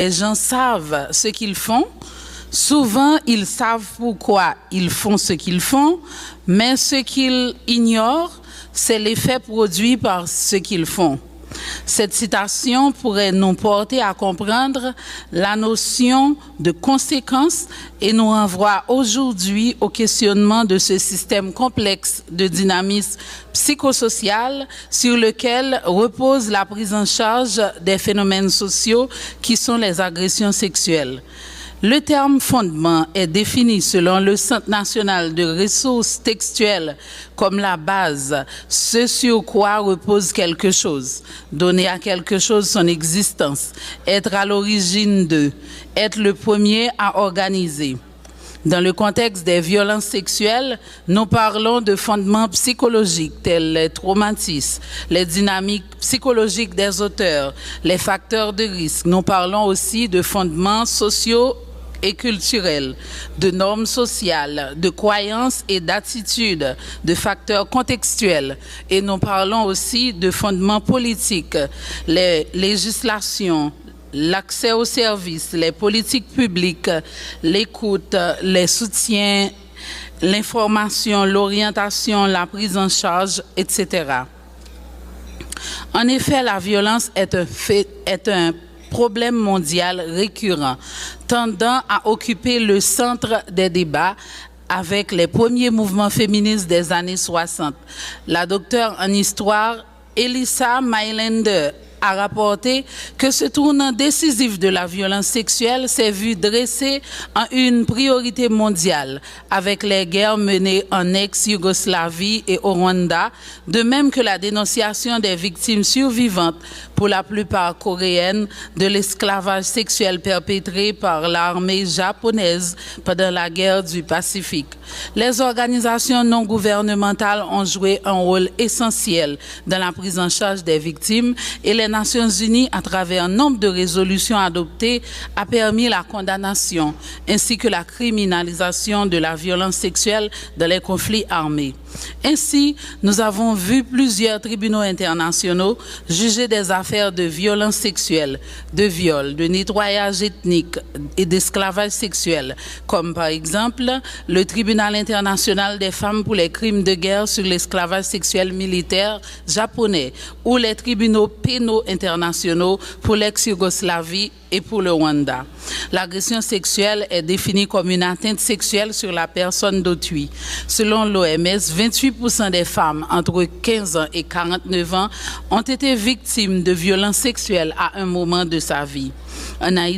Les gens savent ce qu'ils font. Souvent, ils savent pourquoi ils font ce qu'ils font, mais ce qu'ils ignorent, c'est l'effet produit par ce qu'ils font. Cette citation pourrait nous porter à comprendre la notion de conséquence et nous renvoie aujourd'hui au questionnement de ce système complexe de dynamisme psychosocial sur lequel repose la prise en charge des phénomènes sociaux qui sont les agressions sexuelles. Le terme fondement est défini selon le Centre national de ressources textuelles comme la base, ce sur quoi repose quelque chose, donner à quelque chose son existence, être à l'origine de, être le premier à organiser. Dans le contexte des violences sexuelles, nous parlons de fondements psychologiques tels les traumatismes, les dynamiques psychologiques des auteurs, les facteurs de risque. Nous parlons aussi de fondements sociaux et culturels, de normes sociales, de croyances et d'attitudes, de facteurs contextuels. Et nous parlons aussi de fondements politiques, les législations, l'accès aux services, les politiques publiques, l'écoute, les soutiens, l'information, l'orientation, la prise en charge, etc. En effet, la violence est un problème mondial récurrent, tendant à occuper le centre des débats avec les premiers mouvements féministes des années 60. La docteure en histoire Elissa Mailander a rapporté que ce tournant décisif de la violence sexuelle s'est vu dressé en une priorité mondiale avec les guerres menées en ex-Yougoslavie et au Rwanda, de même que la dénonciation des victimes survivantes, pour la plupart coréennes, de l'esclavage sexuel perpétré par l'armée japonaise pendant la guerre du Pacifique. Les organisations non gouvernementales ont joué un rôle essentiel dans la prise en charge des victimes et les Nations Unies, à travers un nombre de résolutions adoptées, a permis la condamnation ainsi que la criminalisation de la violence sexuelle dans les conflits armés. Ainsi, nous avons vu plusieurs tribunaux internationaux juger des affaires de violence sexuelle, de viol, de nettoyage ethnique et d'esclavage sexuel, comme par exemple le Tribunal international des femmes pour les crimes de guerre sur l'esclavage sexuel militaire japonais ou les tribunaux pénaux internationaux pour l'ex-Yougoslavie et pour le Rwanda. L'agression sexuelle est définie comme une atteinte sexuelle sur la personne d'autrui. Selon l'OMS, 28% des femmes entre 15 ans et 49 ans ont été victimes de violences sexuelles à un moment de sa vie. En Haïti,